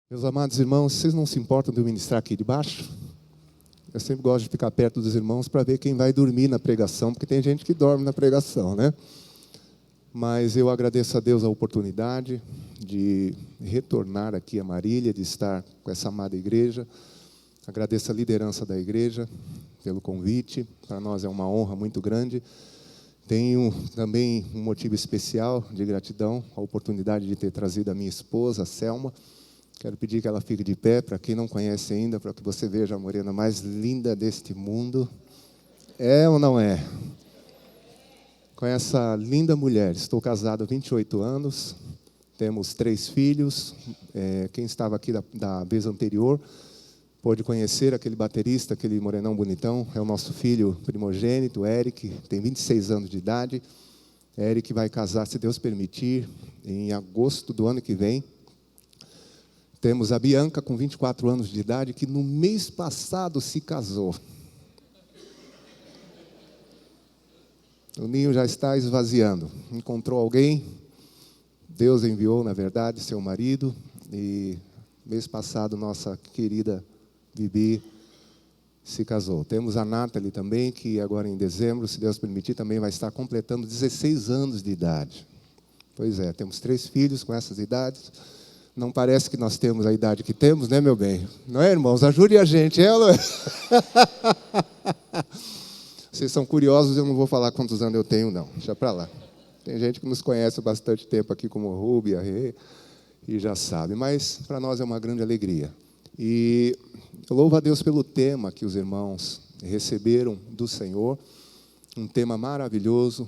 Meus amados irmãos, vocês não se importam de eu ministrar aqui de baixo? Eu sempre gosto de ficar perto dos irmãos para ver quem vai dormir na pregação, porque tem gente que dorme na pregação, né? Mas eu agradeço a Deus a oportunidade de retornar aqui a Marília, de estar com essa amada igreja. Agradeço a liderança da igreja pelo convite. Para nós é uma honra muito grande. Tenho também um motivo especial de gratidão, a oportunidade de ter trazido a minha esposa, a Selma. Quero pedir que ela fique de pé, para quem não conhece ainda, para que você veja a morena mais linda deste mundo. É ou não é? Com essa linda mulher, estou casado há 28 anos, temos 3 filhos. Quem estava aqui da vez anterior pôde conhecer aquele baterista, aquele morenão bonitão, é o nosso filho primogênito, Eric, tem 26 anos de idade. Eric vai casar, se Deus permitir, em agosto do ano que vem. Temos a Bianca, com 24 anos de idade, que no mês passado se casou. O ninho já está esvaziando. Encontrou alguém, Deus enviou, na verdade, seu marido. E mês passado, nossa querida Bibi se casou. Temos a Nathalie também, que agora em dezembro, se Deus permitir, também vai estar completando 16 anos de idade. Pois é, temos 3 filhos com essas idades. Não parece que nós temos a idade que temos, né, meu bem? Não é, irmãos? Ajude a gente, ela. Vocês são curiosos, eu não vou falar quantos anos eu tenho, não. Deixa para lá. Tem gente que nos conhece há bastante tempo aqui, como Rúbia, e já sabe. Mas para nós é uma grande alegria. E eu louvo a Deus pelo tema que os irmãos receberam do Senhor. Um tema maravilhoso,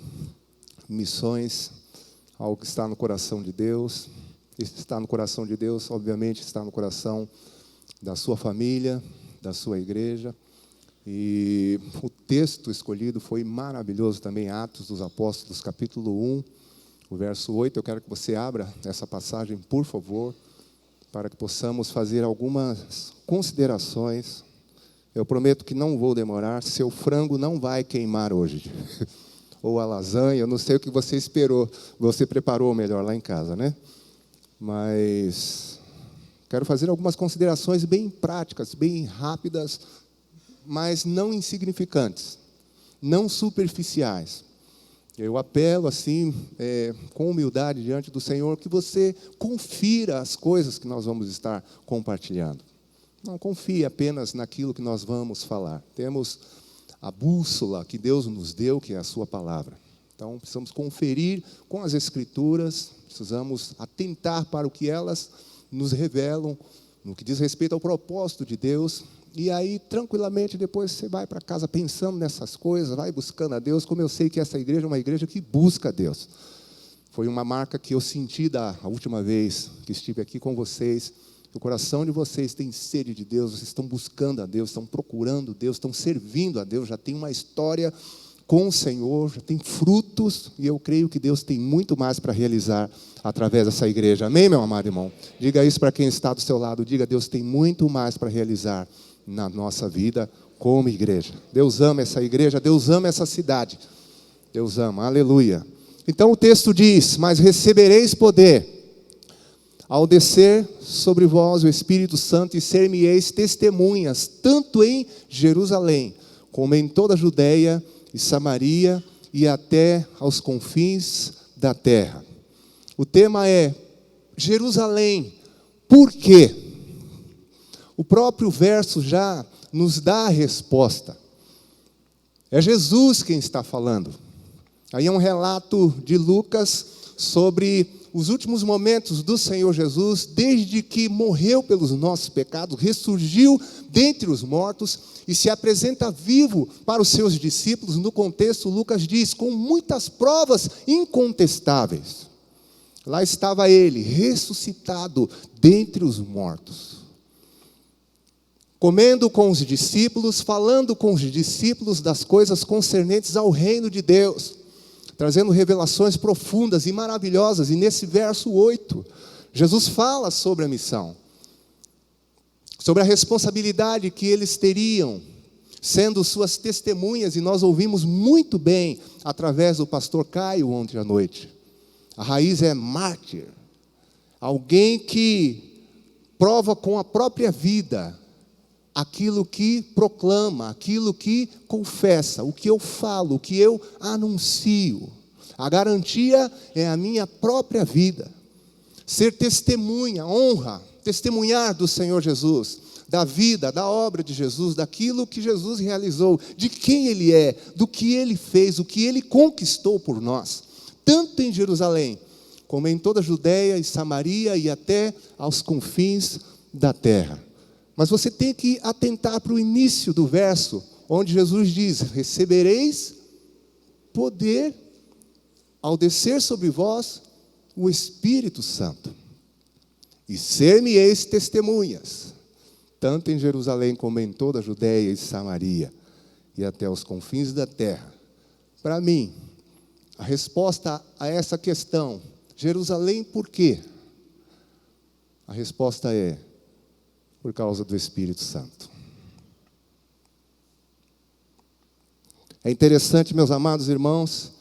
missões, algo que está no coração de Deus. Está no coração de Deus, obviamente, está no coração da sua família, da sua igreja. E o texto escolhido foi maravilhoso também, Atos dos Apóstolos, capítulo 1, o verso 8. Eu quero que você abra essa passagem, por favor, para que possamos fazer algumas considerações. Eu prometo que não vou demorar, seu frango não vai queimar hoje. Ou a lasanha, eu não sei o que você esperou, você preparou melhor lá em casa, né? Mas quero fazer algumas considerações bem práticas, bem rápidas, mas não insignificantes, não superficiais. Eu apelo, assim, com humildade diante do Senhor, que você confira as coisas que nós vamos estar compartilhando. Não confie apenas naquilo que nós vamos falar. Temos a bússola que Deus nos deu, que é a sua palavra. Então, precisamos conferir com as Escrituras, precisamos atentar para o que elas nos revelam, no que diz respeito ao propósito de Deus. E aí, tranquilamente, depois você vai para casa pensando nessas coisas, vai buscando a Deus, como eu sei que essa igreja é uma igreja que busca a Deus. Foi uma marca que eu senti da última vez que estive aqui com vocês. O coração de vocês tem sede de Deus, vocês estão buscando a Deus, estão procurando Deus, estão servindo a Deus, já tem uma história com o Senhor, já tem frutos, e eu creio que Deus tem muito mais para realizar através dessa igreja. Amém, meu amado irmão? Diga isso para quem está do seu lado, diga: Deus tem muito mais para realizar na nossa vida como igreja. Deus ama essa igreja, Deus ama essa cidade. Deus ama, aleluia. Então o texto diz: mas recebereis poder ao descer sobre vós o Espírito Santo, e ser-me-eis testemunhas, tanto em Jerusalém, como em toda a Judeia e Samaria, e até aos confins da terra. O tema é Jerusalém. Por quê? O próprio verso já nos dá a resposta. É Jesus quem está falando. Aí é um relato de Lucas sobre os últimos momentos do Senhor Jesus, desde que morreu pelos nossos pecados, ressurgiu dentre os mortos e se apresenta vivo para os seus discípulos. No contexto, Lucas diz, com muitas provas incontestáveis. Lá estava ele, ressuscitado dentre os mortos, comendo com os discípulos, falando com os discípulos das coisas concernentes ao reino de Deus, trazendo revelações profundas e maravilhosas. E nesse verso 8, Jesus fala sobre a missão, sobre a responsabilidade que eles teriam, sendo suas testemunhas, e nós ouvimos muito bem, através do pastor Caio ontem à noite. A raiz é mártir, alguém que prova com a própria vida aquilo que proclama, aquilo que confessa, o que eu falo, o que eu anuncio. A garantia é a minha própria vida. Ser testemunha, honra, testemunhar do Senhor Jesus, da vida, da obra de Jesus, daquilo que Jesus realizou, de quem Ele é, do que Ele fez, o que Ele conquistou por nós, tanto em Jerusalém, como em toda a Judeia e Samaria e até aos confins da terra. Mas você tem que atentar para o início do verso, onde Jesus diz: recebereis poder ao descer sobre vós o Espírito Santo, e ser-me-eis testemunhas, tanto em Jerusalém como em toda a Judeia e Samaria, e até os confins da terra. Para mim, a resposta a essa questão, Jerusalém por quê? A resposta é: por causa do Espírito Santo. É interessante, meus amados irmãos,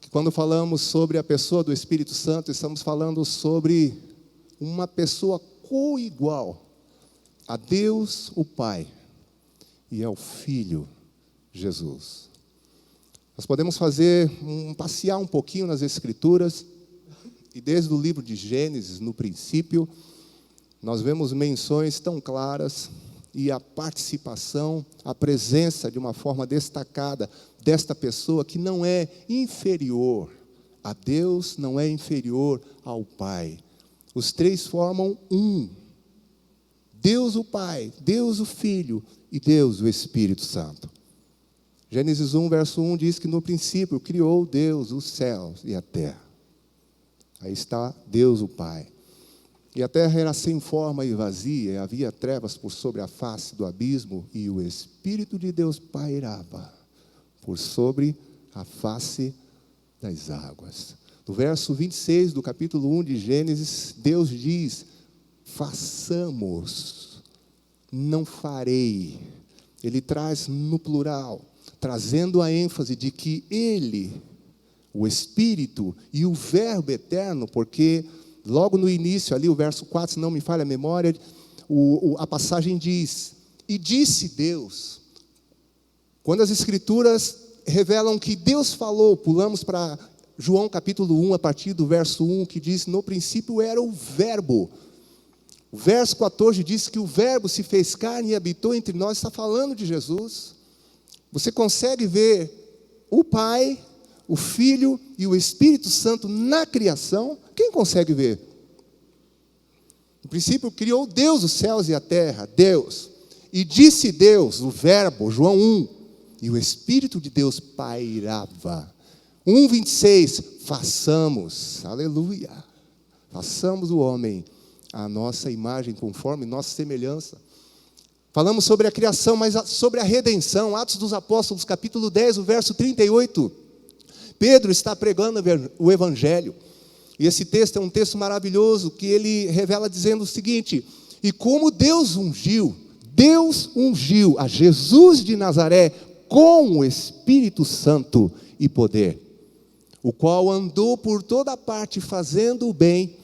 que quando falamos sobre a pessoa do Espírito Santo, estamos falando sobre uma pessoa coigual a Deus o Pai e ao Filho Jesus. Nós podemos passear um pouquinho nas Escrituras, e desde o livro de Gênesis, no princípio, nós vemos menções tão claras e a participação, a presença de uma forma destacada desta pessoa que não é inferior a Deus, não é inferior ao Pai. Os três formam um. Deus o Pai, Deus o Filho e Deus o Espírito Santo. Gênesis 1, verso 1 diz que no princípio criou Deus os céus e a terra. Aí está Deus o Pai. E a terra era sem forma e vazia, e havia trevas por sobre a face do abismo, e o Espírito de Deus pairava por sobre a face das águas. No verso 26 do capítulo 1 de Gênesis, Deus diz: façamos, não farei. Ele traz no plural, trazendo a ênfase de que Ele, o Espírito e o Verbo eterno, porque logo no início, ali o verso 4, se não me falha a memória, a passagem diz: e disse Deus. Quando as Escrituras revelam que Deus falou, pulamos para João capítulo 1, a partir do verso 1, que diz: no princípio era o Verbo. O verso 14 diz que o Verbo se fez carne e habitou entre nós, está falando de Jesus. Você consegue ver o Pai, o Filho e o Espírito Santo na criação? Quem consegue ver? No princípio criou Deus os céus e a terra, Deus. E disse Deus, o Verbo, João 1, e o Espírito de Deus pairava. 1:26, façamos, aleluia, façamos o homem à nossa imagem, conforme nossa semelhança. Falamos sobre a criação, mas sobre a redenção. Atos dos Apóstolos, capítulo 10, o verso 38. Pedro está pregando o Evangelho. E esse texto é um texto maravilhoso, que ele revela dizendo o seguinte: e como Deus ungiu a Jesus de Nazaré com o Espírito Santo e poder, o qual andou por toda parte fazendo o bem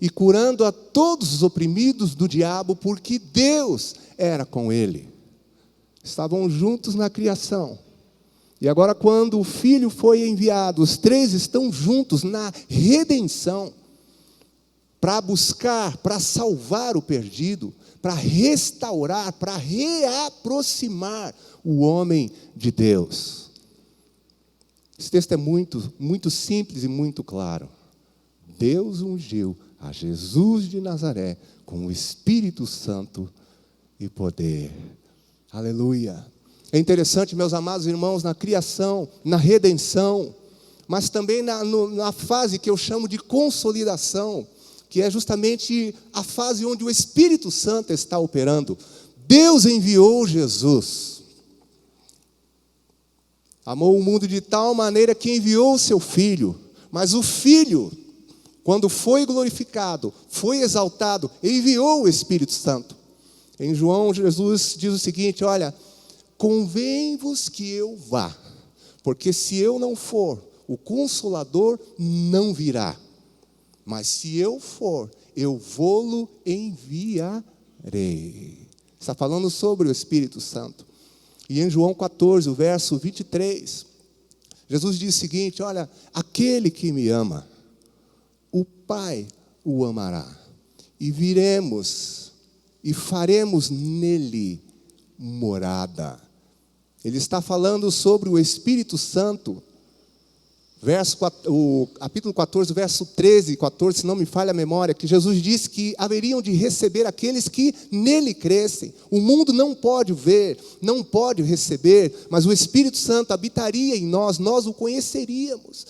e curando a todos os oprimidos do diabo, porque Deus era com ele. Estavam juntos na criação. E agora, quando o Filho foi enviado, os três estão juntos na redenção, para buscar, para salvar o perdido, para restaurar, para reaproximar o homem de Deus. Esse texto é muito, muito simples e muito claro. Deus ungiu a Jesus de Nazaré com o Espírito Santo e poder. Aleluia. É interessante, meus amados irmãos, na criação, na redenção, mas também na fase que eu chamo de consolidação, que é justamente a fase onde o Espírito Santo está operando. Deus enviou Jesus. Amou o mundo de tal maneira que enviou o seu Filho. Mas o Filho, quando foi glorificado, foi exaltado, enviou o Espírito Santo. Em João, Jesus diz o seguinte: olha, convém-vos que eu vá, porque se eu não for, o Consolador não virá. Mas se eu for, eu vou-lo enviarei. Está falando sobre o Espírito Santo. E em João 14, o verso 23, Jesus diz o seguinte: olha, aquele que me ama, o Pai o amará, e viremos e faremos nele morada. Ele está falando sobre o Espírito Santo. O capítulo 14, verso 13 e 14, se não me falha a memória, que Jesus disse que haveriam de receber aqueles que nele crescem. O mundo não pode ver, não pode receber, mas o Espírito Santo habitaria em nós, nós o conheceríamos.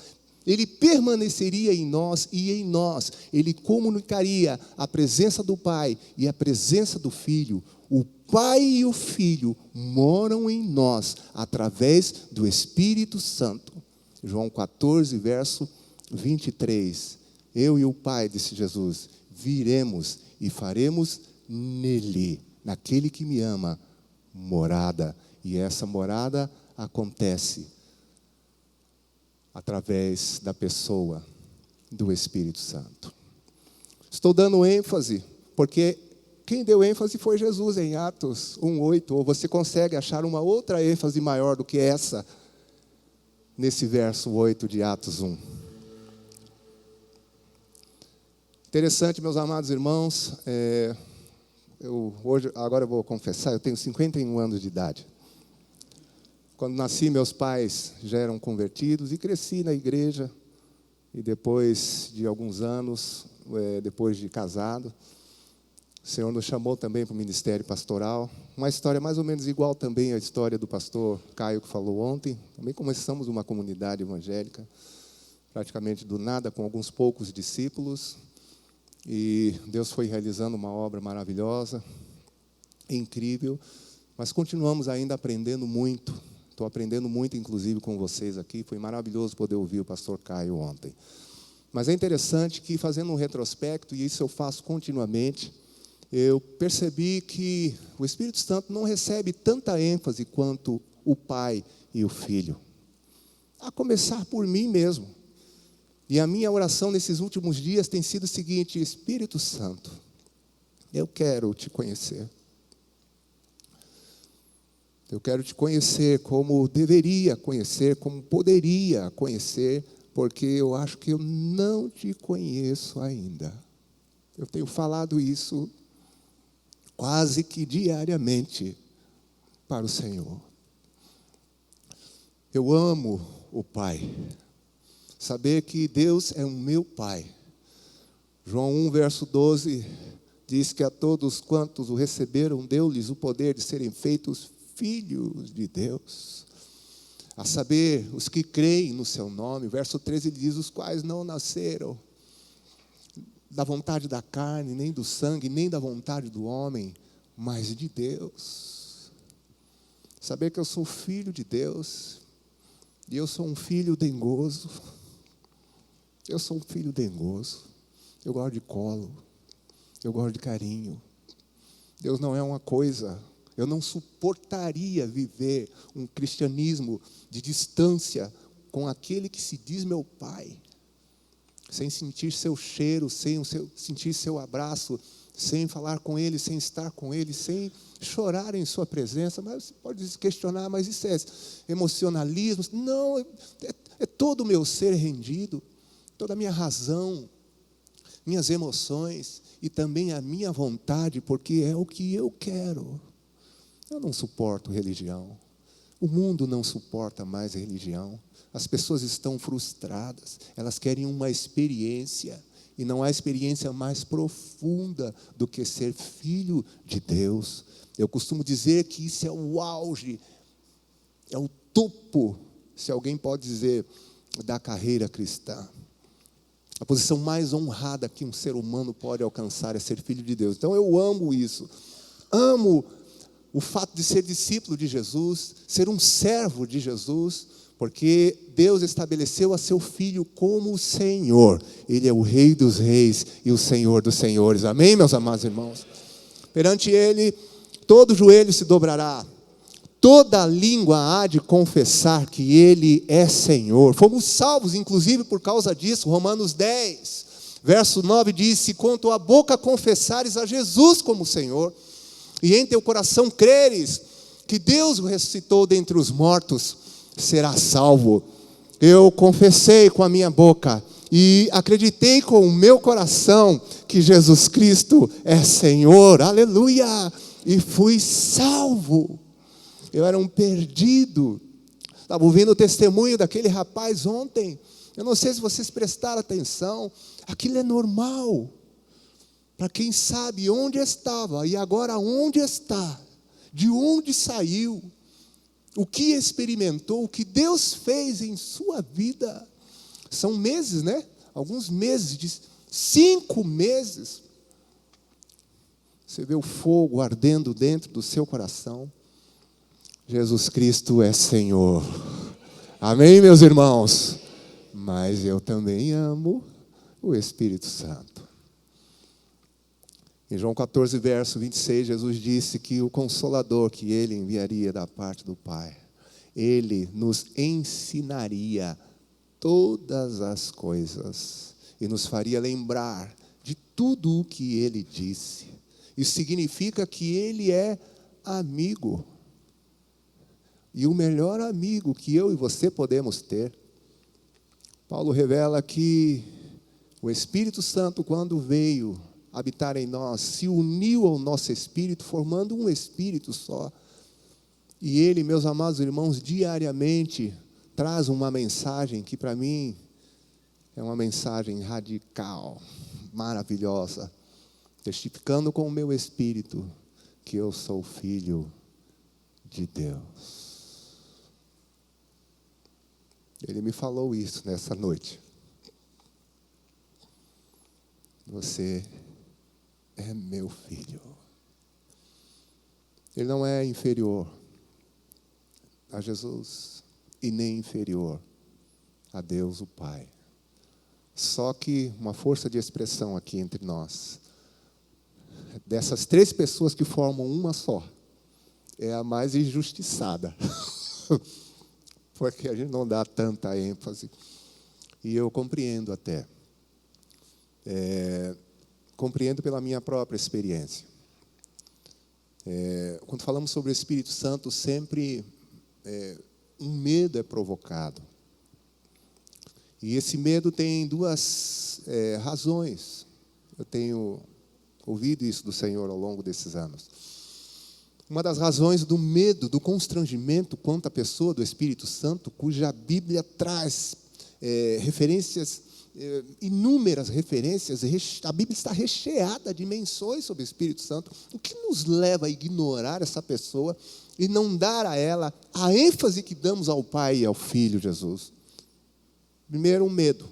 Ele permaneceria em nós e em nós ele comunicaria a presença do Pai e a presença do Filho. O Pai e o Filho moram em nós através do Espírito Santo. João 14, verso 23. Eu e o Pai, disse Jesus, viremos e faremos nele, naquele que me ama, morada. E essa morada acontece através da pessoa do Espírito Santo. Estou dando ênfase, porque quem deu ênfase foi Jesus em Atos 1:8. Ou você consegue achar uma outra ênfase maior do que essa, nesse verso 8 de Atos 1. Interessante, meus amados irmãos, agora eu vou confessar, eu tenho 51 anos de idade. Quando nasci, meus pais já eram convertidos e cresci na igreja. E depois de alguns anos, depois de casado, o Senhor nos chamou também para o ministério pastoral. Uma história mais ou menos igual também à história do pastor Caio que falou ontem. Também começamos uma comunidade evangélica, praticamente do nada, com alguns poucos discípulos. E Deus foi realizando uma obra maravilhosa, incrível. Mas continuamos ainda aprendendo muito. Estou aprendendo muito, inclusive, com vocês aqui. Foi maravilhoso poder ouvir o pastor Caio ontem. Mas é interessante que, fazendo um retrospecto, e isso eu faço continuamente, eu percebi que o Espírito Santo não recebe tanta ênfase quanto o Pai e o Filho. A começar por mim mesmo. E a minha oração nesses últimos dias tem sido o seguinte: Espírito Santo, eu quero te conhecer. Eu quero te conhecer como deveria conhecer, como poderia conhecer, porque eu acho que eu não te conheço ainda. Eu tenho falado isso quase que diariamente para o Senhor. Eu amo o Pai. Saber que Deus é o meu Pai. João 1, verso 12, diz que a todos quantos o receberam, deu-lhes o poder de serem feitos filhos de Deus. A saber, os que creem no seu nome. Verso 13 diz: os quais não nasceram da vontade da carne, nem do sangue, nem da vontade do homem, mas de Deus. Saber que eu sou filho de Deus, e eu sou um filho dengoso. Eu sou um filho dengoso. Eu gosto de colo, eu gosto de carinho. Deus não é uma coisa. Eu não suportaria viver um cristianismo de distância com aquele que se diz meu Pai, sem sentir seu cheiro, sem sentir seu abraço, sem falar com Ele, sem estar com Ele, sem chorar em sua presença. Mas você pode se questionar, mas isso é emocionalismo? Não, é todo o meu ser rendido, toda a minha razão, minhas emoções e também a minha vontade, porque é o que eu quero. Eu não suporto religião. O mundo não suporta mais religião. As pessoas estão frustradas. Elas querem uma experiência. E não há experiência mais profunda do que ser filho de Deus. Eu costumo dizer que isso é o auge, é o topo, se alguém pode dizer, da carreira cristã. A posição mais honrada que um ser humano pode alcançar é ser filho de Deus. Então eu amo isso. Amo o fato de ser discípulo de Jesus, ser um servo de Jesus, porque Deus estabeleceu a seu Filho como o Senhor. Ele é o Rei dos Reis e o Senhor dos Senhores. Amém, meus amados irmãos? Perante Ele, todo joelho se dobrará, toda língua há de confessar que Ele é Senhor. Fomos salvos, inclusive, por causa disso. Romanos 10, verso 9 diz: se com tua boca confessares a Jesus como Senhor, e em teu coração creres que Deus o ressuscitou dentre os mortos, serás salvo. Eu confessei com a minha boca e acreditei com o meu coração que Jesus Cristo é Senhor, aleluia, e fui salvo. Eu era um perdido. Estava ouvindo o testemunho daquele rapaz ontem. Eu não sei se vocês prestaram atenção. Aquilo é normal. Para quem sabe onde estava e agora onde está, de onde saiu, o que experimentou, o que Deus fez em sua vida. São meses, né? Alguns meses, 5 meses. Você vê o fogo ardendo dentro do seu coração. Jesus Cristo é Senhor. Amém, meus irmãos? Mas eu também amo o Espírito Santo. Em João 14, verso 26, Jesus disse que o Consolador que Ele enviaria da parte do Pai, Ele nos ensinaria todas as coisas e nos faria lembrar de tudo o que Ele disse. Isso significa que Ele é amigo. E o melhor amigo que eu e você podemos ter. Paulo revela que o Espírito Santo, quando veio habitar em nós, se uniu ao nosso espírito, formando um espírito só. E Ele, meus amados irmãos, diariamente traz uma mensagem que para mim é uma mensagem radical, maravilhosa, testificando com o meu espírito que eu sou filho de Deus. Ele me falou isso nessa noite. Você é meu filho. Ele não é inferior a Jesus e nem inferior a Deus o Pai. Só que uma força de expressão aqui entre nós. Dessas 3 pessoas que formam uma só, é a mais injustiçada. Porque a gente não dá tanta ênfase. E eu compreendo até. Compreendo pela minha própria experiência. Quando falamos sobre o Espírito Santo, sempre um medo é provocado. E esse medo tem 2 razões. Eu tenho ouvido isso do Senhor ao longo desses anos. Uma das razões do medo, do constrangimento quanto à pessoa do Espírito Santo, cuja Bíblia traz referências, inúmeras referências, a Bíblia está recheada de menções sobre o Espírito Santo, o que nos leva a ignorar essa pessoa e não dar a ela a ênfase que damos ao Pai e ao Filho Jesus. Primeiro, o medo.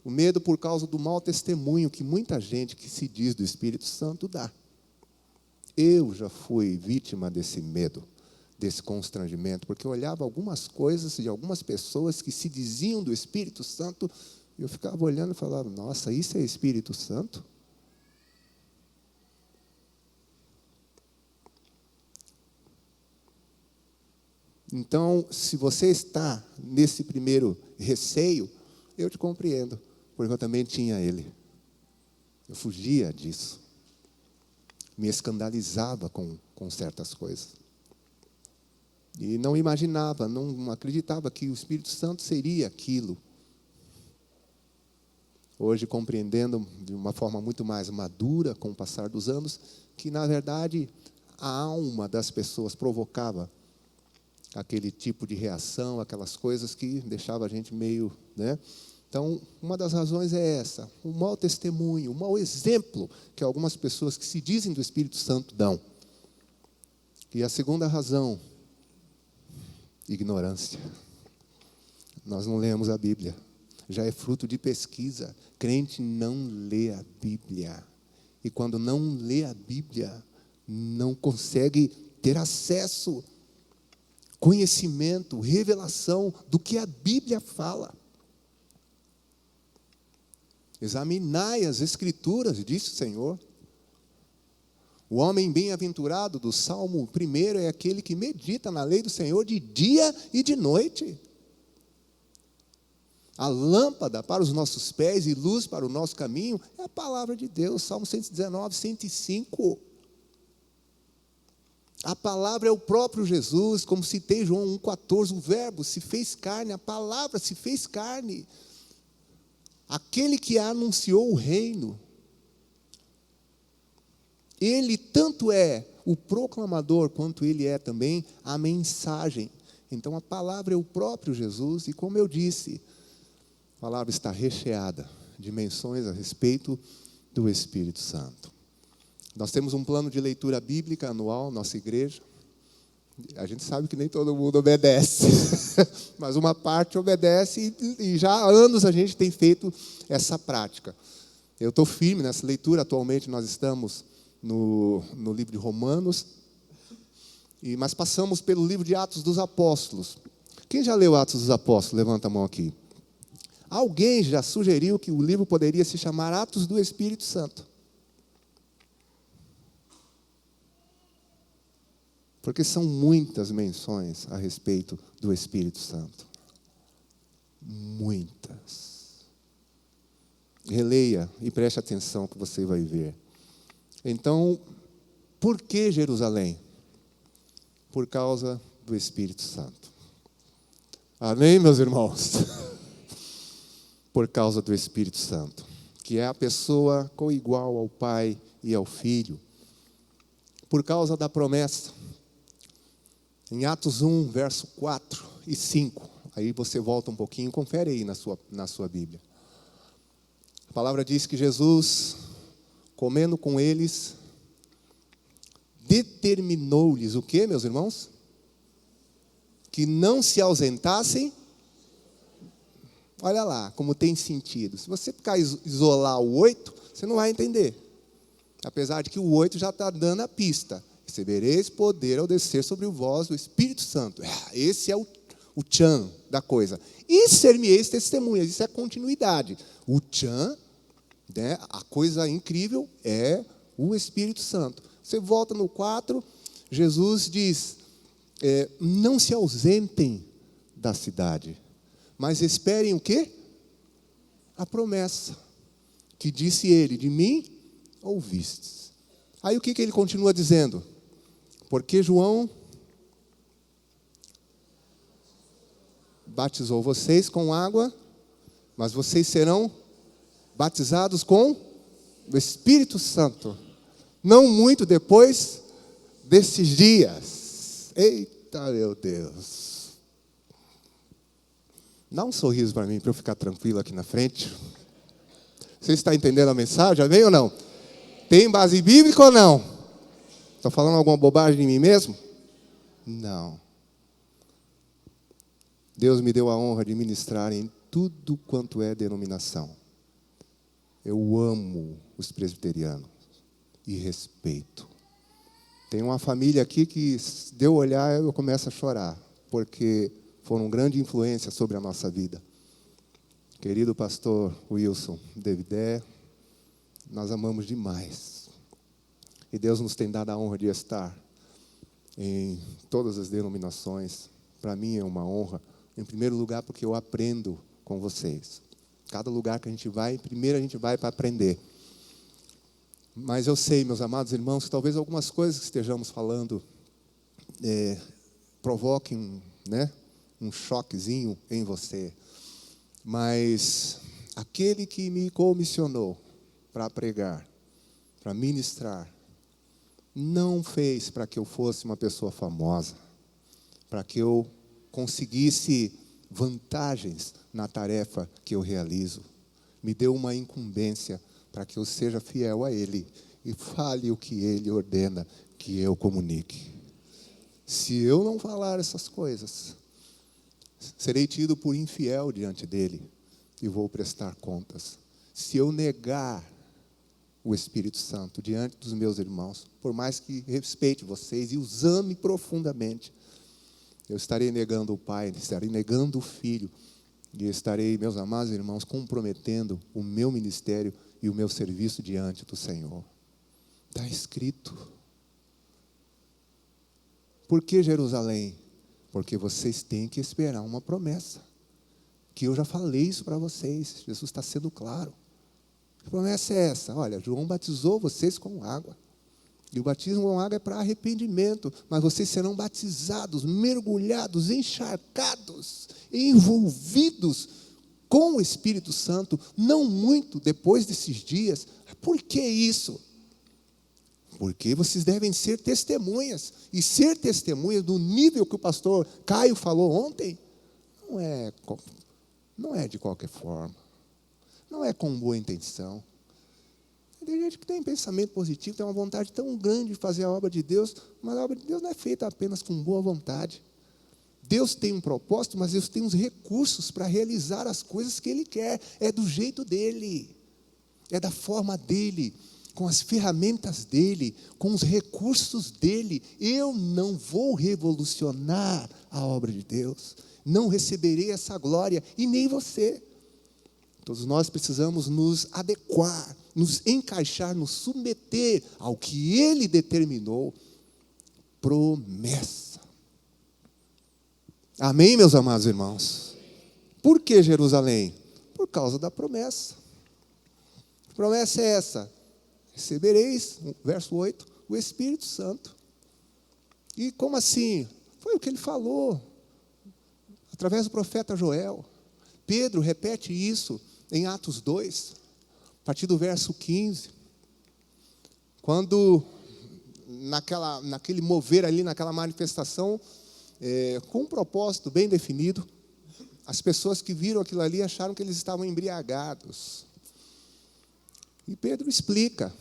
O medo por causa do mau testemunho que muita gente que se diz do Espírito Santo dá. Eu já fui vítima desse medo, desse constrangimento, porque eu olhava algumas coisas de algumas pessoas que se diziam do Espírito Santo, e eu ficava olhando e falava, nossa, isso é Espírito Santo? Então, se você está nesse primeiro receio, eu te compreendo, porque eu também tinha ele. Eu fugia disso. Me escandalizava com certas coisas. E não imaginava, não acreditava que o Espírito Santo seria aquilo. Hoje, compreendendo de uma forma muito mais madura, com o passar dos anos, que, na verdade, a alma das pessoas provocava aquele tipo de reação, aquelas coisas que deixava a gente meio, né? Então, uma das razões é essa, o mau testemunho, o mau exemplo que algumas pessoas que se dizem do Espírito Santo dão. E a segunda razão, ignorância. Nós não lemos a Bíblia, já é fruto de pesquisa. Crente não lê a Bíblia. E quando não lê a Bíblia, não consegue ter acesso, conhecimento, revelação do que a Bíblia fala. Examinai as Escrituras, disse o Senhor. O homem bem-aventurado do Salmo 1 é aquele que medita na lei do Senhor de dia e de noite. A lâmpada para os nossos pés e luz para o nosso caminho é a palavra de Deus. Salmo 119, 105. A palavra é o próprio Jesus, como citei João 1,14, o verbo se fez carne, a palavra se fez carne. Aquele que anunciou o reino. Ele tanto é o proclamador, quanto ele é também a mensagem. Então a palavra é o próprio Jesus, e como eu disse, a palavra está recheada de menções a respeito do Espírito Santo. Nós temos um plano de leitura bíblica anual, nossa igreja. A gente sabe que nem todo mundo obedece, mas uma parte obedece, e já há anos a gente tem feito essa prática. Eu estou firme nessa leitura. Atualmente nós estamos no livro de Romanos, mas passamos pelo livro de Atos dos Apóstolos. Quem já leu Atos dos Apóstolos? Levanta a mão aqui. Alguém já sugeriu que o livro poderia se chamar Atos do Espírito Santo? Porque são muitas menções a respeito do Espírito Santo. Muitas. Releia e preste atenção que você vai ver. Então, por que Jerusalém? Por causa do Espírito Santo. Amém, meus irmãos? Por causa do Espírito Santo, que é a pessoa coigual ao Pai e ao Filho. Por causa da promessa. Em Atos 1, verso 4 e 5. Aí você volta um pouquinho, confere aí na sua Bíblia. A palavra diz que Jesus, comendo com eles, determinou-lhes o quê, meus irmãos? Que não se ausentassem. Olha lá, como tem sentido. Se você ficar isolar o 8, você não vai entender. Apesar de que o 8 já está dando a pista. Recebereis poder ao descer sobre vós o Espírito Santo. Esse é o tchan da coisa. E ser-me-eis testemunhas. Isso é continuidade. O tchan, né, a coisa incrível é o Espírito Santo. Você volta no 4, Jesus diz, não se ausentem da cidade, mas esperem o quê? A promessa, que disse ele, de mim ouvistes. Aí o que ele continua dizendo? Porque João batizou vocês com água, mas vocês serão batizados com o Espírito Santo. Não muito depois desses dias. Eita, meu Deus. Dá um sorriso para mim, para eu ficar tranquilo aqui na frente. Você está entendendo a mensagem? Amém ou não? Tem base bíblica ou não? Estou falando alguma bobagem de mim mesmo? Não. Deus me deu a honra de ministrar em tudo quanto é denominação. Eu amo os presbiterianos e respeito. Tem uma família aqui que, se eu olhar, eu começo a chorar, porque foram grande influência sobre a nossa vida. Querido pastor Wilson Davidé, nós amamos demais. E Deus nos tem dado a honra de estar em todas as denominações. Para mim é uma honra, em primeiro lugar, porque eu aprendo com vocês. Cada lugar que a gente vai, primeiro a gente vai para aprender. Mas eu sei, meus amados irmãos, que talvez algumas coisas que estejamos falando provoquem um choquezinho em você. Mas aquele que me comissionou para pregar, para ministrar, não fez para que eu fosse uma pessoa famosa, para que eu conseguisse vantagens na tarefa que eu realizo. Me deu uma incumbência para que eu seja fiel a Ele e fale o que Ele ordena que eu comunique. Se eu não falar essas coisas, serei tido por infiel diante dEle e vou prestar contas. Se eu negar o Espírito Santo diante dos meus irmãos, por mais que respeite vocês e os ame profundamente, eu estarei negando o Pai, estarei negando o Filho, e estarei, meus amados irmãos, comprometendo o meu ministério e o meu serviço diante do Senhor. Está escrito. Por que Jerusalém? Porque vocês têm que esperar uma promessa, que eu já falei isso para vocês, Jesus está sendo claro. A promessa é essa, olha, João batizou vocês com água, E o batismo com água é para arrependimento, mas vocês serão batizados, mergulhados, encharcados, envolvidos com o Espírito Santo, não muito depois desses dias. Por que isso? Porque vocês devem ser testemunhas, e ser testemunhas do nível que o pastor Caio falou ontem, não é de qualquer forma, não é com boa intenção. Tem gente que tem pensamento positivo, tem uma vontade tão grande de fazer a obra de Deus, mas a obra de Deus não é feita apenas com boa vontade. Deus tem um propósito, mas Deus tem os recursos para realizar as coisas que Ele quer. É do jeito dEle, é da forma dEle, com as ferramentas dEle, com os recursos dEle. Eu não vou revolucionar a obra de Deus, não receberei essa glória, e nem você. Todos nós precisamos nos adequar, nos encaixar, nos submeter ao que Ele determinou. Promessa. Amém, meus amados irmãos? Por que Jerusalém? Por causa da promessa. A promessa é essa: recebereis, verso 8, o Espírito Santo. E como assim? Foi o que ele falou, através do profeta Joel. Pedro repete isso em Atos 2, a partir do verso 15. Quando, naquele mover ali, naquela manifestação, com um propósito bem definido, as pessoas que viram aquilo ali acharam que eles estavam embriagados. E Pedro explica.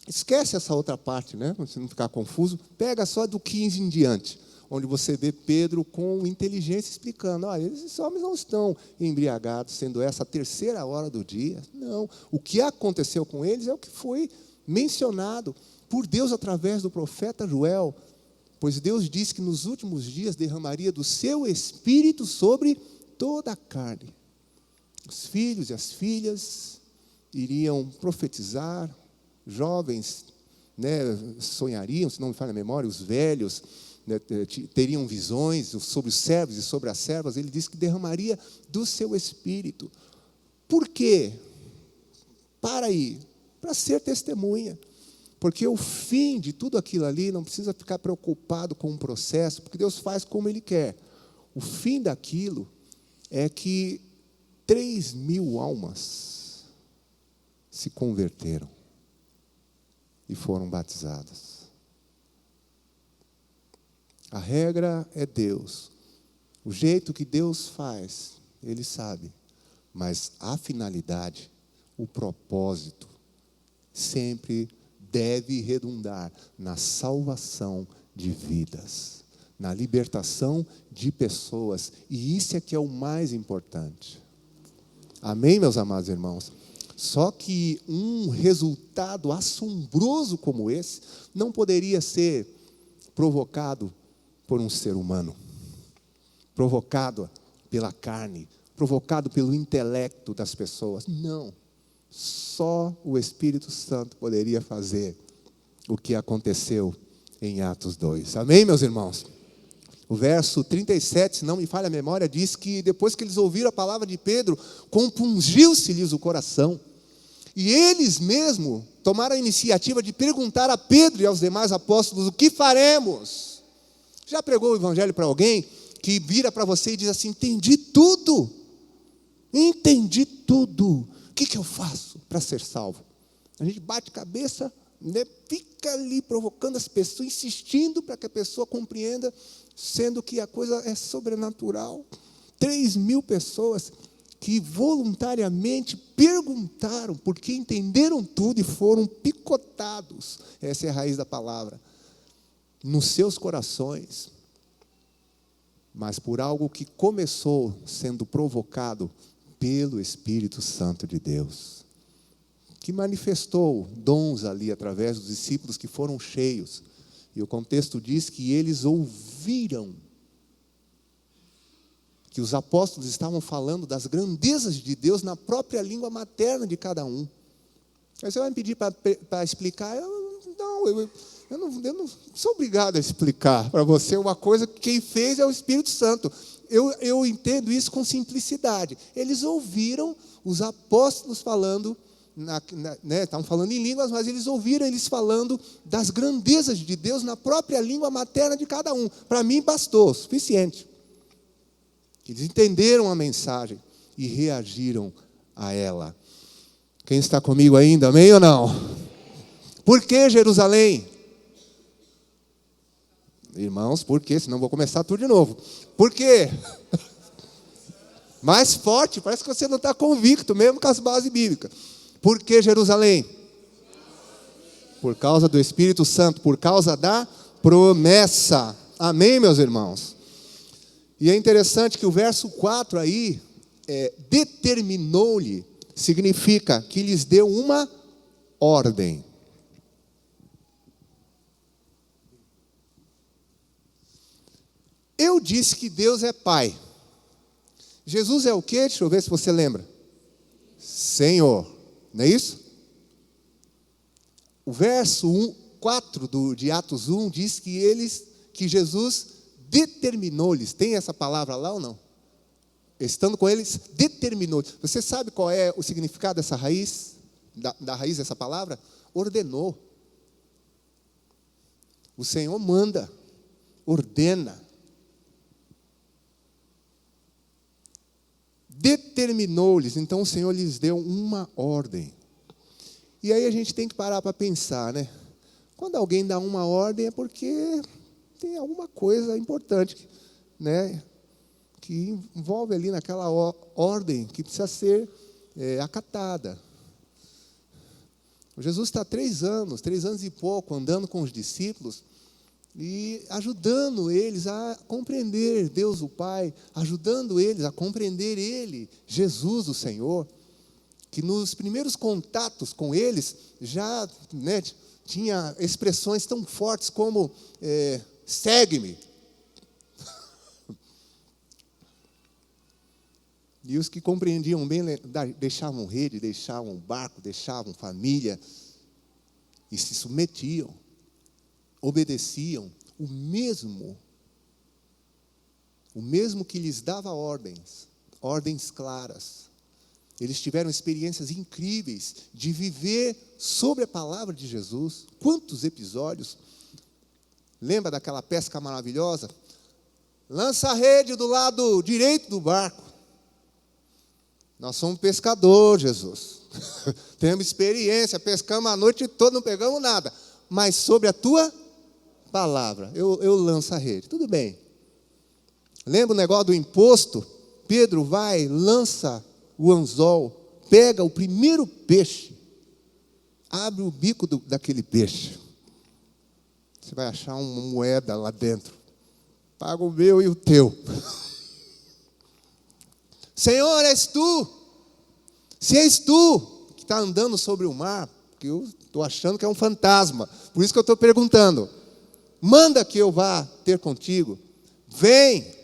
Esquece essa outra parte, né? Para você não ficar confuso. Pega só do 15 em diante, onde você vê Pedro com inteligência explicando: olha, esses homens não estão embriagados, sendo essa a terceira hora do dia. Não. O que aconteceu com eles é o que foi mencionado por Deus através do profeta Joel. Pois Deus disse que nos últimos dias derramaria do seu Espírito sobre toda a carne. Os filhos e as filhas iriam profetizar, jovens, né, sonhariam, se não me falha a memória, os velhos, né, teriam visões sobre os servos e sobre as servas. Ele disse que derramaria do seu Espírito. Por quê? Para aí, para ser testemunha. Porque o fim de tudo aquilo ali, não precisa ficar preocupado com o processo, porque Deus faz como Ele quer. O fim daquilo é que 3.000 almas se converteram e foram batizadas. A regra é Deus. O jeito que Deus faz, Ele sabe. Mas a finalidade, o propósito, sempre deve redundar na salvação de vidas, na libertação de pessoas. E isso é que é o mais importante. Amém, meus amados irmãos? Só que um resultado assombroso como esse não poderia ser provocado por um ser humano, provocado pela carne, provocado pelo intelecto das pessoas. Não. Só o Espírito Santo poderia fazer o que aconteceu em Atos 2. Amém, meus irmãos? O verso 37, se não me falha a memória, diz que depois que eles ouviram a palavra de Pedro, compungiu-se-lhes o coração. E eles mesmo tomaram a iniciativa de perguntar a Pedro e aos demais apóstolos: o que faremos? Já pregou o evangelho para alguém que vira para você e diz assim: entendi tudo. Entendi tudo. O que eu faço para ser salvo? A gente bate cabeça, né, fica ali provocando as pessoas, insistindo para que a pessoa compreenda, sendo que a coisa é sobrenatural. 3.000 pessoas que voluntariamente perguntaram, porque entenderam tudo e foram picotados. Essa é a raiz da palavra. Nos seus corações. Mas por algo que começou sendo provocado pelo Espírito Santo de Deus, que manifestou dons ali através dos discípulos que foram cheios. E o contexto diz que eles ouviram que os apóstolos estavam falando das grandezas de Deus na própria língua materna de cada um. Aí você vai me pedir para explicar? Eu não sou obrigado a explicar para você uma coisa que quem fez é o Espírito Santo. Eu entendo isso com simplicidade. Eles ouviram os apóstolos falando estavam falando em línguas, mas eles ouviram eles falando das grandezas de Deus na própria língua materna de cada um. Para mim, bastou, o suficiente. Eles entenderam a mensagem e reagiram a ela. Quem está comigo ainda, amém ou não? Por que Jerusalém? Irmãos, por quê? Senão vou começar tudo de novo. Por quê? Mais forte, parece que você não está convicto, mesmo com as bases bíblicas. Por que Jerusalém? Por causa do Espírito Santo, por causa da promessa. Amém, meus irmãos? E é interessante que o verso 4 aí, determinou-lhe, significa que lhes deu uma ordem. Eu disse que Deus é Pai. Jesus é o quê? Deixa eu ver se você lembra. Senhor. Não é isso? O verso 4 de Atos 1 diz que Jesus determinou-lhes. Tem essa palavra lá ou não? Estando com eles, determinou. Você sabe qual é o significado dessa raiz? Da raiz dessa palavra? Ordenou. O Senhor manda, ordena. Determinou-lhes, então o Senhor lhes deu uma ordem. E aí a gente tem que parar para pensar, né? Quando alguém dá uma ordem é porque tem alguma coisa importante, né? Que envolve ali naquela ordem que precisa ser acatada. Jesus está 3 anos e pouco, andando com os discípulos, e ajudando eles a compreender Deus o Pai, ajudando eles a compreender Ele, Jesus o Senhor, que nos primeiros contatos com eles já tinha expressões tão fortes como segue-me. E os que compreendiam bem deixavam rede, deixavam barco, deixavam família e se submetiam. Obedeciam o mesmo que lhes dava ordens claras. Eles tiveram experiências incríveis de viver sobre a palavra de Jesus. Quantos episódios? Lembra daquela pesca maravilhosa? Lança a rede do lado direito do barco. Nós somos pescadores, Jesus. Temos experiência, pescamos a noite toda, não pegamos nada. Mas sobre a tua palavra, eu lanço a rede. Tudo bem. Lembra o negócio do imposto? Pedro vai, lança o anzol, pega o primeiro peixe, abre o bico daquele peixe. Você vai achar uma moeda lá dentro. Paga o meu e o teu. Senhor, és tu. Se és tu que está andando sobre o mar, porque eu estou achando que é um fantasma. Por isso que eu estou perguntando. Manda que eu vá ter contigo. Vem.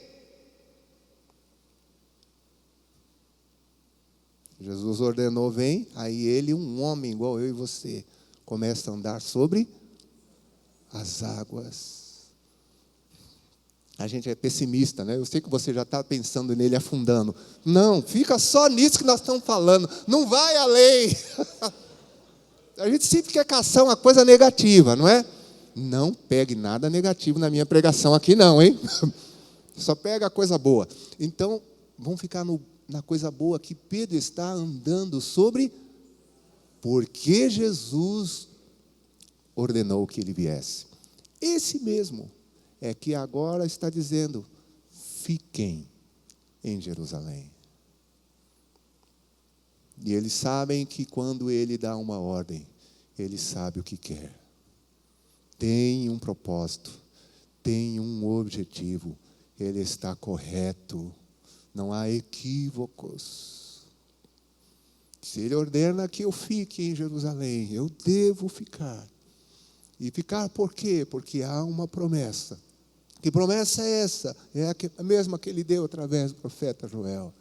Jesus ordenou, vem. Aí ele, um homem igual eu e você, começa a andar sobre as águas. A gente é pessimista, né? Eu sei que você já está pensando nele afundando. Não, fica só nisso que nós estamos falando. Não vai além. A gente sempre quer caçar uma coisa negativa, não é? Não pegue nada negativo na minha pregação aqui não, hein? Só pega a coisa boa. Então, vamos ficar na coisa boa que Pedro está andando sobre, porque Jesus ordenou que ele viesse. Esse mesmo é que agora está dizendo, fiquem em Jerusalém. E eles sabem que quando ele dá uma ordem, ele sabe o que quer. Tem um propósito, tem um objetivo, ele está correto, não há equívocos. Se ele ordena que eu fique em Jerusalém, eu devo ficar. E ficar por quê? Porque há uma promessa. Que promessa é essa? É a mesma que ele deu através do profeta Joel.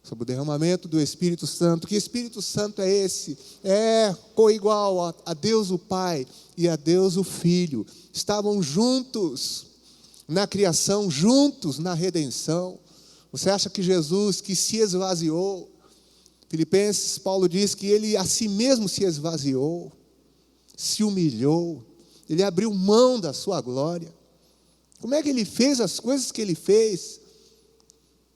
Sobre o derramamento do Espírito Santo. Que Espírito Santo é esse? É coigual a Deus o Pai e a Deus o Filho. Estavam juntos na criação, juntos na redenção. Você acha que Jesus, que se esvaziou, Filipenses, Paulo diz que ele a si mesmo se esvaziou, se humilhou, ele abriu mão da sua glória. Como é que ele fez as coisas que ele fez?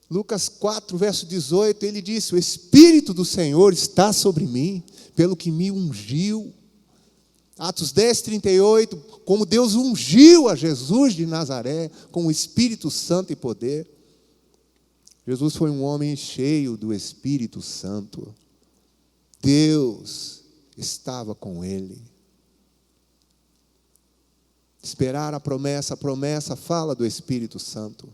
Lucas 4, verso 18, ele disse: o Espírito do Senhor está sobre mim, pelo que me ungiu. Atos 10, 38, como Deus ungiu a Jesus de Nazaré, com o Espírito Santo e poder. Jesus foi um homem cheio do Espírito Santo. Deus estava com ele. Esperar a promessa fala do Espírito Santo.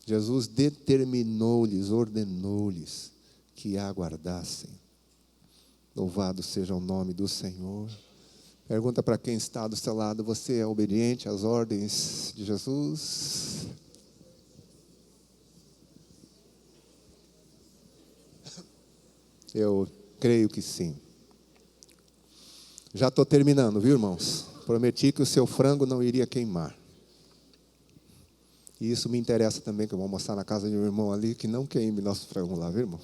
Jesus determinou-lhes, ordenou-lhes que aguardassem. Louvado seja o nome do Senhor. Pergunta para quem está do seu lado: você é obediente às ordens de Jesus? Eu creio que sim. Já estou terminando, viu, irmãos? Prometi que o seu frango não iria queimar. E isso me interessa também, que eu vou mostrar na casa de um irmão ali, que não queime nosso frango lá, viu, irmão?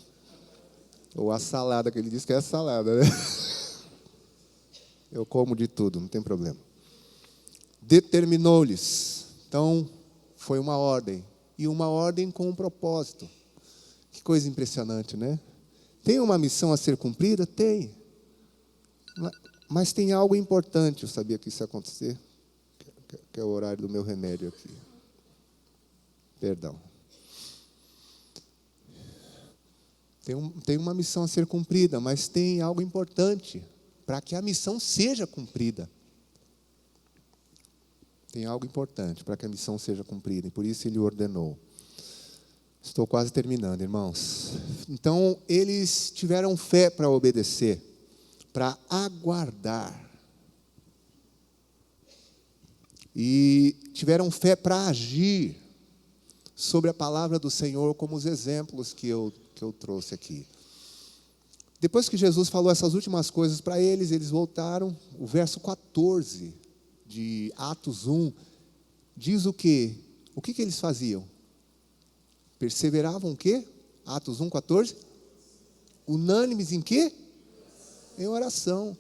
Ou a salada, que ele disse que é salada, né? Eu como de tudo, não tem problema. Determinou-lhes. Então, foi uma ordem. E uma ordem com um propósito. Que coisa impressionante, né? Tem uma missão a ser cumprida? Tem. Mas tem algo importante. Eu sabia que isso ia acontecer. Que é o horário do meu remédio aqui. Perdão. Tem uma missão a ser cumprida, mas tem algo importante para que a missão seja cumprida. Tem algo importante para que a missão seja cumprida, e por isso ele ordenou. Estou quase terminando, irmãos. Então, eles tiveram fé para obedecer, para aguardar. E tiveram fé para agir sobre a palavra do Senhor, como os exemplos que eu trouxe aqui. Depois que Jesus falou essas últimas coisas para eles, eles voltaram. O verso 14 de Atos 1 diz o quê? O que eles faziam? Perseveravam o quê? Atos 1, 14. Unânimes em quê? Em oração.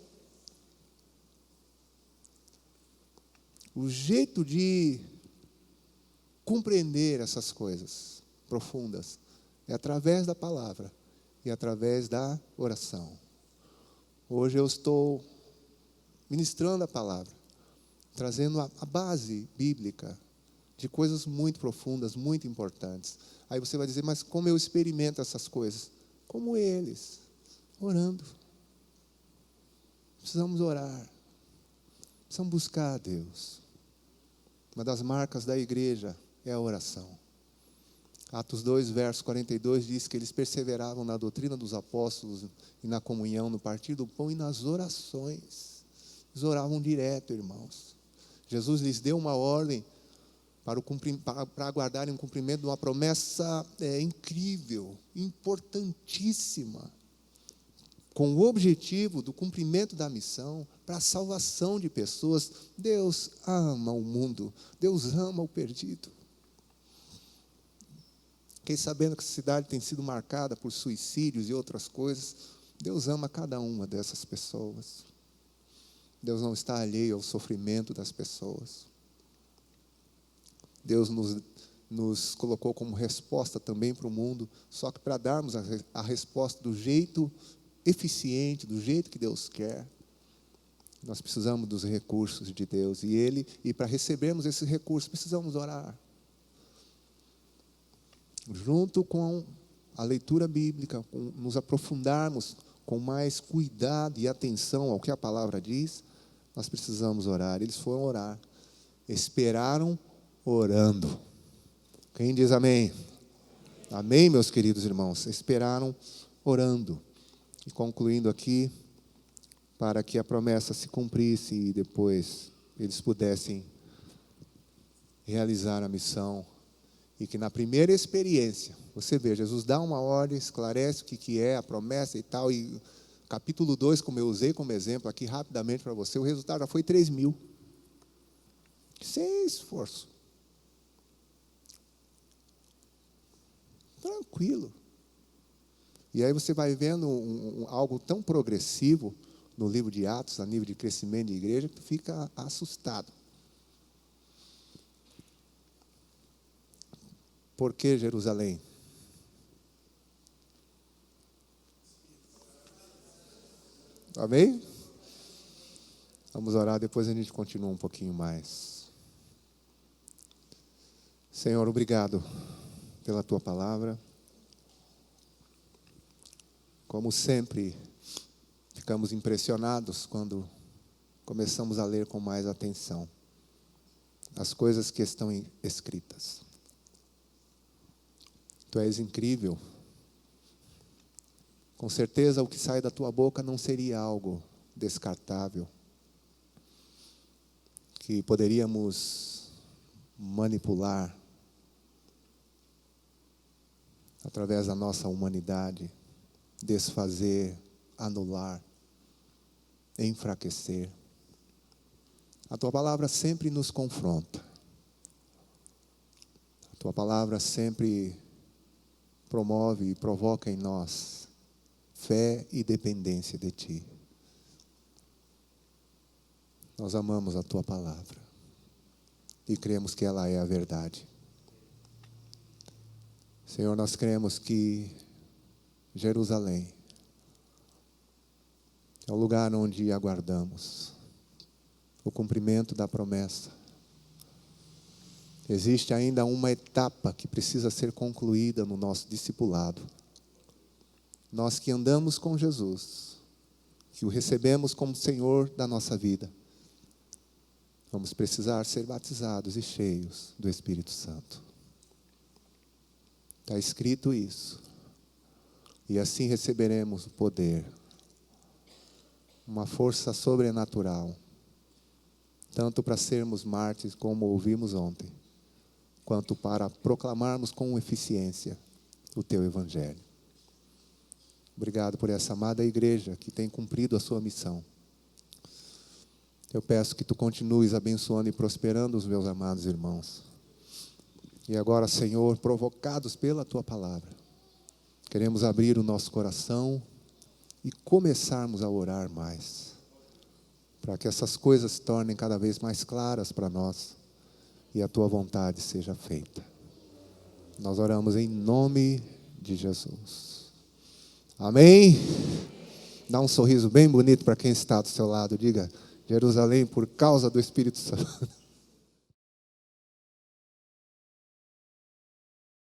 O jeito de compreender essas coisas profundas é através da palavra e através da oração. Hoje eu estou ministrando a palavra, trazendo a base bíblica de coisas muito profundas, muito importantes. Aí você vai dizer: mas como eu experimento essas coisas? Como eles, orando. Precisamos orar, precisamos buscar a Deus. Uma das marcas da igreja é a oração. Atos 2, verso 42 diz que eles perseveravam na doutrina dos apóstolos e na comunhão, no partir do pão e nas orações. Eles oravam direto, irmãos. Jesus lhes deu uma ordem para aguardarem o cumprimento de uma promessa incrível, importantíssima, com o objetivo do cumprimento da missão, para a salvação de pessoas. Deus ama o mundo, Deus ama o perdido. Fiquei sabendo que a cidade tem sido marcada por suicídios e outras coisas. Deus ama cada uma dessas pessoas. Deus não está alheio ao sofrimento das pessoas. Deus nos colocou como resposta também para o mundo, só que para darmos a resposta do jeito eficiente, do jeito que Deus quer, nós precisamos dos recursos de Deus. E para recebermos esses recursos, precisamos orar. Junto com a leitura bíblica, nos aprofundarmos com mais cuidado e atenção ao que a palavra diz, nós precisamos orar. Eles foram orar, esperaram orando. Quem diz amém? Amém, meus queridos irmãos? Esperaram orando. E concluindo aqui, para que a promessa se cumprisse e depois eles pudessem realizar a missão. E que na primeira experiência, você vê, Jesus dá uma ordem, esclarece o que é a promessa e tal, e capítulo 2, como eu usei como exemplo aqui rapidamente para você, o resultado já foi 3.000. Sem esforço. Tranquilo. E aí você vai vendo algo tão progressivo no livro de Atos, a nível de crescimento de igreja, que fica assustado. Por que Jerusalém? Amém? Vamos orar, depois a gente continua um pouquinho mais. Senhor, obrigado pela Tua palavra. Como sempre, ficamos impressionados quando começamos a ler com mais atenção as coisas que estão escritas. Tu és incrível. Com certeza o que sai da tua boca não seria algo descartável, que poderíamos manipular através da nossa humanidade, desfazer, anular, enfraquecer. A tua palavra sempre nos confronta. A tua palavra sempre promove e provoca em nós fé e dependência de Ti. Nós amamos a Tua palavra e cremos que ela é a verdade. Senhor, nós cremos que Jerusalém é o lugar onde aguardamos o cumprimento da promessa. Existe ainda uma etapa que precisa ser concluída no nosso discipulado. Nós que andamos com Jesus, que o recebemos como Senhor da nossa vida, vamos precisar ser batizados e cheios do Espírito Santo. Está escrito isso. E assim receberemos o poder, uma força sobrenatural, tanto para sermos mártires, como ouvimos ontem, quanto para proclamarmos com eficiência o Teu Evangelho. Obrigado por essa amada igreja que tem cumprido a sua missão. Eu peço que Tu continues abençoando e prosperando os meus amados irmãos. E agora, Senhor, provocados pela Tua palavra, queremos abrir o nosso coração e começarmos a orar mais, para que essas coisas se tornem cada vez mais claras para nós e a Tua vontade seja feita. Nós oramos em nome de Jesus. Amém? Dá um sorriso bem bonito para quem está do seu lado. Diga: Jerusalém, por causa do Espírito Santo.